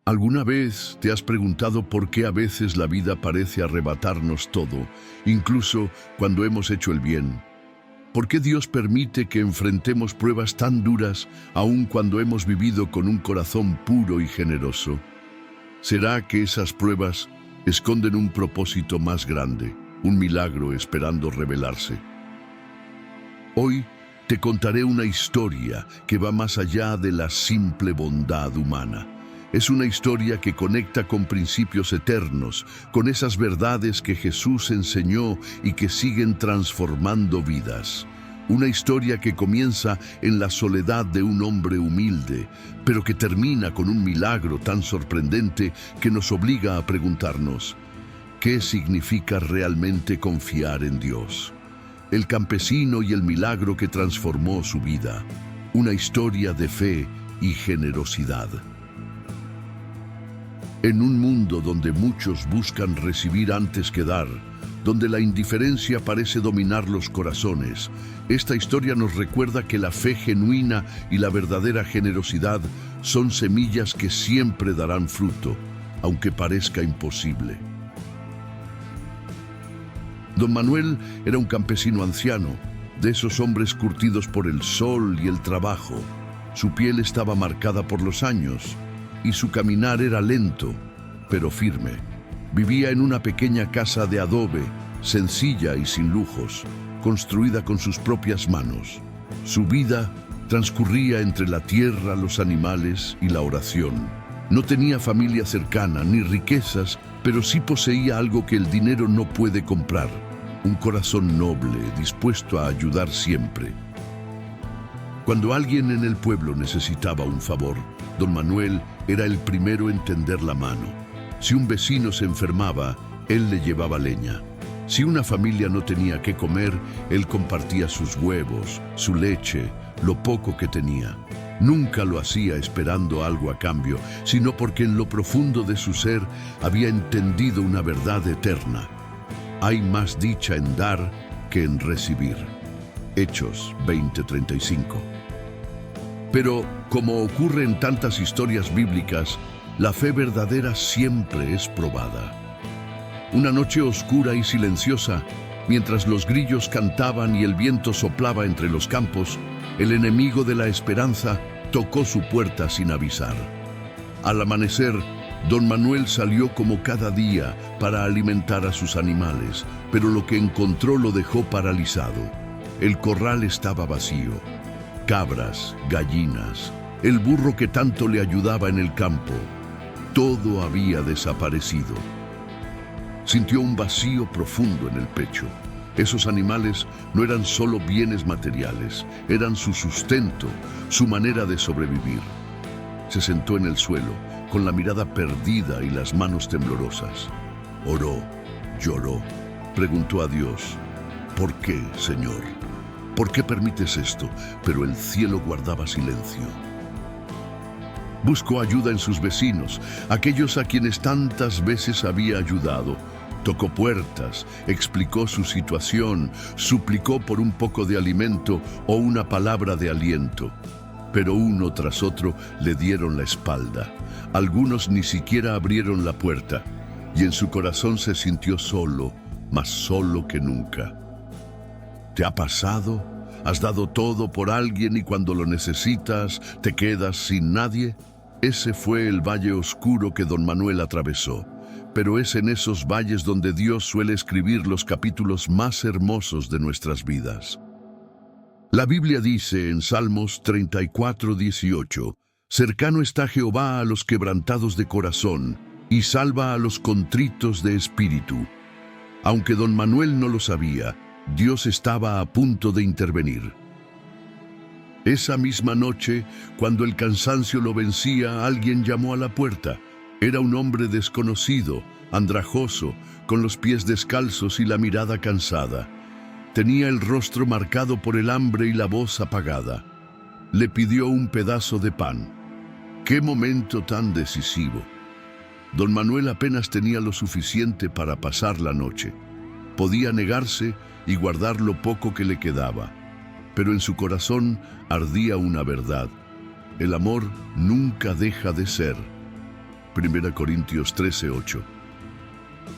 ¿Alguna vez te has preguntado por qué a veces la vida parece arrebatarnos todo, incluso cuando hemos hecho el bien? ¿Por qué Dios permite que enfrentemos pruebas tan duras aun cuando hemos vivido con un corazón puro y generoso? ¿Será que esas pruebas esconden un propósito más grande, un milagro esperando revelarse? Hoy te contaré una historia que va más allá de la simple bondad humana. Es una historia que conecta con principios eternos, con esas verdades que Jesús enseñó y que siguen transformando vidas. Una historia que comienza en la soledad de un hombre humilde, pero que termina con un milagro tan sorprendente que nos obliga a preguntarnos, ¿qué significa realmente confiar en Dios? El campesino y el milagro que transformó su vida. Una historia de fe y generosidad. En un mundo donde muchos buscan recibir antes que dar, donde la indiferencia parece dominar los corazones, esta historia nos recuerda que la fe genuina y la verdadera generosidad son semillas que siempre darán fruto, aunque parezca imposible. Don Manuel era un campesino anciano, de esos hombres curtidos por el sol y el trabajo. Su piel estaba marcada por los años, y su caminar era lento, pero firme. Vivía en una pequeña casa de adobe, sencilla y sin lujos, construida con sus propias manos. Su vida transcurría entre la tierra, los animales y la oración. No tenía familia cercana ni riquezas, pero sí poseía algo que el dinero no puede comprar: un corazón noble, dispuesto a ayudar siempre. Cuando alguien en el pueblo necesitaba un favor, Don Manuel era el primero en tender la mano. Si un vecino se enfermaba, él le llevaba leña. Si una familia no tenía qué comer, él compartía sus huevos, su leche, lo poco que tenía. Nunca lo hacía esperando algo a cambio, sino porque en lo profundo de su ser había entendido una verdad eterna. Hay más dicha en dar que en recibir. Hechos 20:35. Pero, como ocurre en tantas historias bíblicas, la fe verdadera siempre es probada. Una noche oscura y silenciosa, mientras los grillos cantaban y el viento soplaba entre los campos, el enemigo de la esperanza tocó su puerta sin avisar. Al amanecer, Don Manuel salió como cada día para alimentar a sus animales, pero lo que encontró lo dejó paralizado. El corral estaba vacío. Cabras, gallinas, el burro que tanto le ayudaba en el campo, todo había desaparecido. Sintió un vacío profundo en el pecho. Esos animales no eran solo bienes materiales, eran su sustento, su manera de sobrevivir. Se sentó en el suelo, con la mirada perdida y las manos temblorosas. Oró, lloró, preguntó a Dios, ¿por qué, Señor? ¿Por qué permites esto? Pero el cielo guardaba silencio. Buscó ayuda en sus vecinos, aquellos a quienes tantas veces había ayudado. Tocó puertas, explicó su situación, suplicó por un poco de alimento o una palabra de aliento. Pero uno tras otro le dieron la espalda. Algunos ni siquiera abrieron la puerta, y en su corazón se sintió solo, más solo que nunca. ¿Te ha pasado? ¿Has dado todo por alguien y cuando lo necesitas te quedas sin nadie? Ese fue el valle oscuro que Don Manuel atravesó, pero es en esos valles donde Dios suele escribir los capítulos más hermosos de nuestras vidas. La Biblia dice en Salmos 34:18, «Cercano está Jehová a los quebrantados de corazón y salva a los contritos de espíritu». Aunque Don Manuel no lo sabía, Dios estaba a punto de intervenir. Esa misma noche, cuando el cansancio lo vencía, alguien llamó a la puerta. Era un hombre desconocido, andrajoso, con los pies descalzos y la mirada cansada. Tenía el rostro marcado por el hambre y la voz apagada. Le pidió un pedazo de pan. ¡Qué momento tan decisivo! Don Manuel apenas tenía lo suficiente para pasar la noche. Podía negarse y guardar lo poco que le quedaba, pero en su corazón ardía una verdad: el amor nunca deja de ser. 1 Corintios 13:8.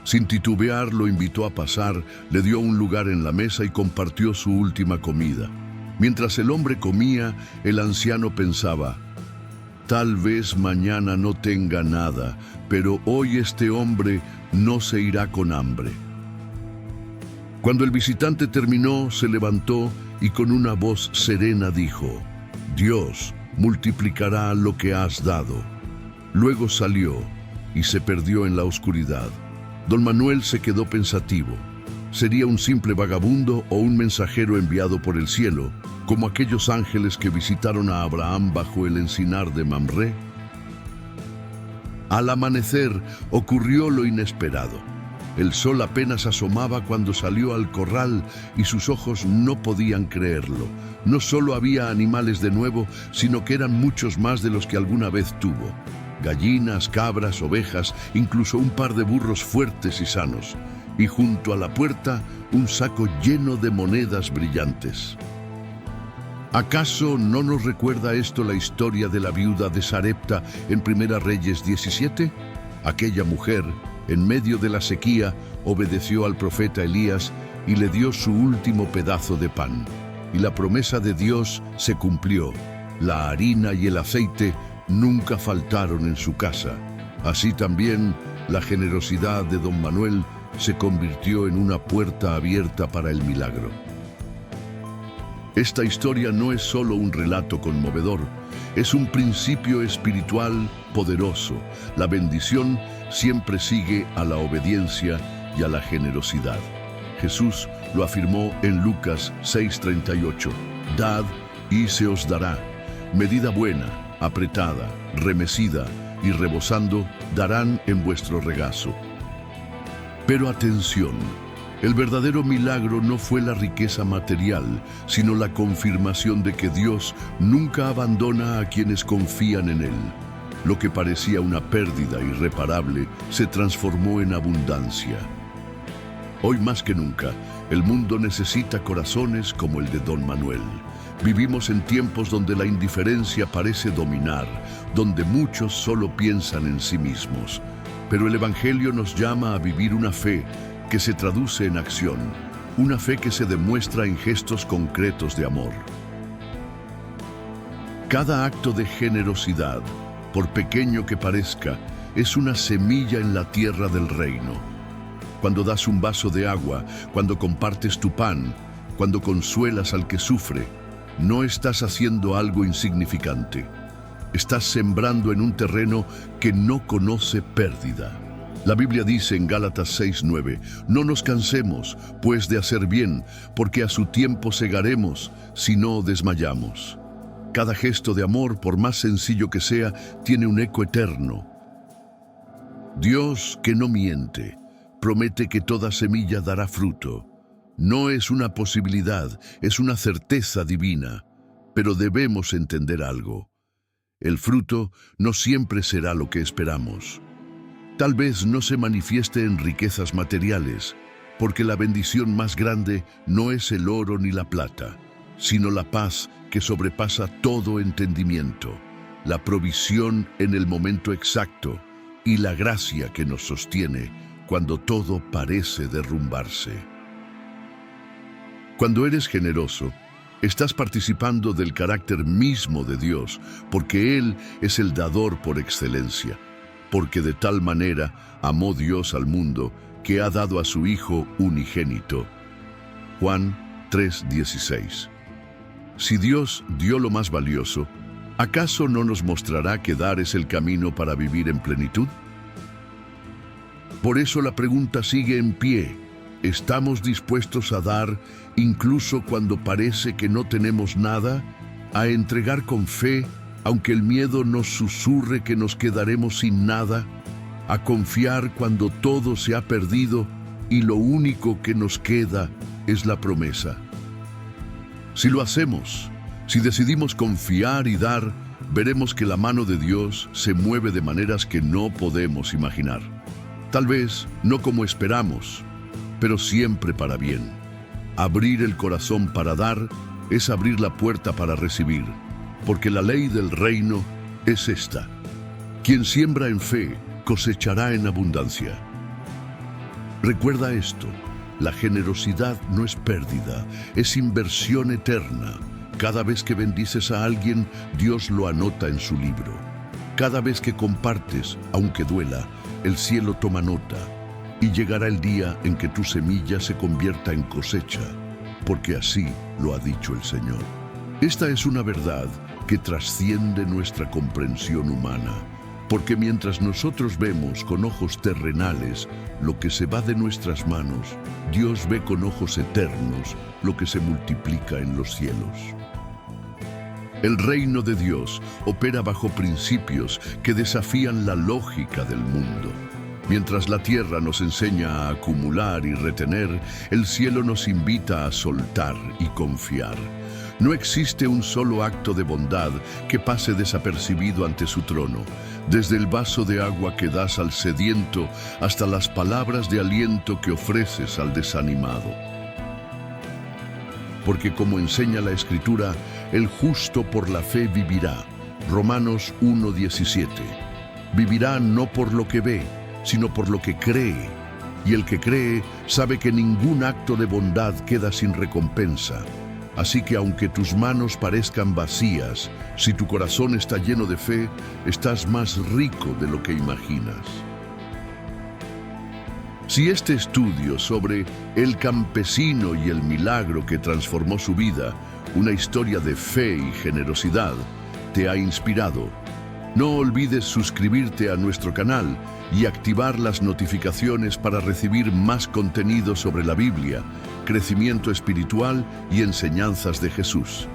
Sin titubear lo invitó a pasar, le dio un lugar en la mesa y compartió su última comida. Mientras el hombre comía, el anciano pensaba: tal vez mañana no tenga nada, pero hoy este hombre no se irá con hambre. Cuando el visitante terminó, se levantó y con una voz serena dijo: Dios multiplicará lo que has dado. Luego salió y se perdió en la oscuridad. Don Manuel se quedó pensativo. ¿Sería un simple vagabundo o un mensajero enviado por el cielo, como aquellos ángeles que visitaron a Abraham bajo el encinar de Mamré? Al amanecer ocurrió lo inesperado. El sol apenas asomaba cuando salió al corral y sus ojos no podían creerlo. No solo había animales de nuevo, sino que eran muchos más de los que alguna vez tuvo. Gallinas, cabras, ovejas, incluso un par de burros fuertes y sanos. Y junto a la puerta, un saco lleno de monedas brillantes. ¿Acaso no nos recuerda esto la historia de la viuda de Sarepta en 1 Reyes 17? Aquella mujer, en medio de la sequía, obedeció al profeta Elías y le dio su último pedazo de pan. Y la promesa de Dios se cumplió. La harina y el aceite nunca faltaron en su casa. Así también, la generosidad de don Manuel se convirtió en una puerta abierta para el milagro. Esta historia no es solo un relato conmovedor, es un principio espiritual poderoso. La bendición siempre sigue a la obediencia y a la generosidad. Jesús lo afirmó en Lucas 6:38. Dad y se os dará. Medida buena, apretada, remecida y rebosando, darán en vuestro regazo. Pero atención, el verdadero milagro no fue la riqueza material, sino la confirmación de que Dios nunca abandona a quienes confían en Él. Lo que parecía una pérdida irreparable se transformó en abundancia. Hoy más que nunca, el mundo necesita corazones como el de don Manuel. Vivimos en tiempos donde la indiferencia parece dominar, donde muchos solo piensan en sí mismos. Pero el Evangelio nos llama a vivir una fe que se traduce en acción, una fe que se demuestra en gestos concretos de amor. Cada acto de generosidad, por pequeño que parezca, es una semilla en la tierra del reino. Cuando das un vaso de agua, cuando compartes tu pan, cuando consuelas al que sufre, no estás haciendo algo insignificante. Estás sembrando en un terreno que no conoce pérdida. La Biblia dice en Gálatas 6:9, no nos cansemos, pues, de hacer bien, porque a su tiempo segaremos, si no desmayamos. Cada gesto de amor, por más sencillo que sea, tiene un eco eterno. Dios, que no miente, promete que toda semilla dará fruto. No es una posibilidad, es una certeza divina, pero debemos entender algo. El fruto no siempre será lo que esperamos. Tal vez no se manifieste en riquezas materiales, porque la bendición más grande no es el oro ni la plata, sino la paz que sobrepasa todo entendimiento, la provisión en el momento exacto y la gracia que nos sostiene cuando todo parece derrumbarse. Cuando eres generoso, estás participando del carácter mismo de Dios, porque Él es el dador por excelencia. Porque de tal manera amó Dios al mundo, que ha dado a su Hijo unigénito. Juan 3:16. Si Dios dio lo más valioso, ¿acaso no nos mostrará que dar es el camino para vivir en plenitud? Por eso la pregunta sigue en pie. ¿Estamos dispuestos a dar incluso cuando parece que no tenemos nada? ¿A entregar con fe, aunque el miedo nos susurre que nos quedaremos sin nada? ¿A confiar cuando todo se ha perdido y lo único que nos queda es la promesa? Si lo hacemos, si decidimos confiar y dar, veremos que la mano de Dios se mueve de maneras que no podemos imaginar. Tal vez no como esperamos, pero siempre para bien. Abrir el corazón para dar es abrir la puerta para recibir, porque la ley del reino es esta: quien siembra en fe cosechará en abundancia. Recuerda esto, la generosidad no es pérdida, es inversión eterna. Cada vez que bendices a alguien, Dios lo anota en su libro. Cada vez que compartes, aunque duela, el cielo toma nota. Y llegará el día en que tu semilla se convierta en cosecha, porque así lo ha dicho el Señor. Esta es una verdad que trasciende nuestra comprensión humana, porque mientras nosotros vemos con ojos terrenales lo que se va de nuestras manos, Dios ve con ojos eternos lo que se multiplica en los cielos. El reino de Dios opera bajo principios que desafían la lógica del mundo. Mientras la tierra nos enseña a acumular y retener, el cielo nos invita a soltar y confiar. No existe un solo acto de bondad que pase desapercibido ante su trono, desde el vaso de agua que das al sediento hasta las palabras de aliento que ofreces al desanimado. Porque como enseña la Escritura, el justo por la fe vivirá. Romanos 1:17. Vivirá no por lo que ve, sino por lo que cree. Y el que cree sabe que ningún acto de bondad queda sin recompensa. Así que aunque tus manos parezcan vacías, si tu corazón está lleno de fe, estás más rico de lo que imaginas. Si este estudio sobre el campesino y el milagro que transformó su vida, una historia de fe y generosidad, te ha inspirado, no olvides suscribirte a nuestro canal y activar las notificaciones para recibir más contenido sobre la Biblia, crecimiento espiritual y enseñanzas de Jesús.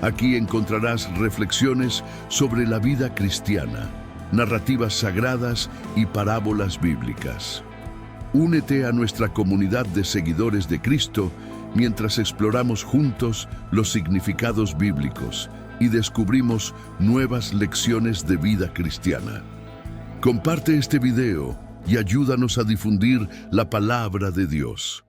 Aquí encontrarás reflexiones sobre la vida cristiana, narrativas sagradas y parábolas bíblicas. Únete a nuestra comunidad de seguidores de Cristo mientras exploramos juntos los significados bíblicos y descubrimos nuevas lecciones de vida cristiana. Comparte este video y ayúdanos a difundir la palabra de Dios.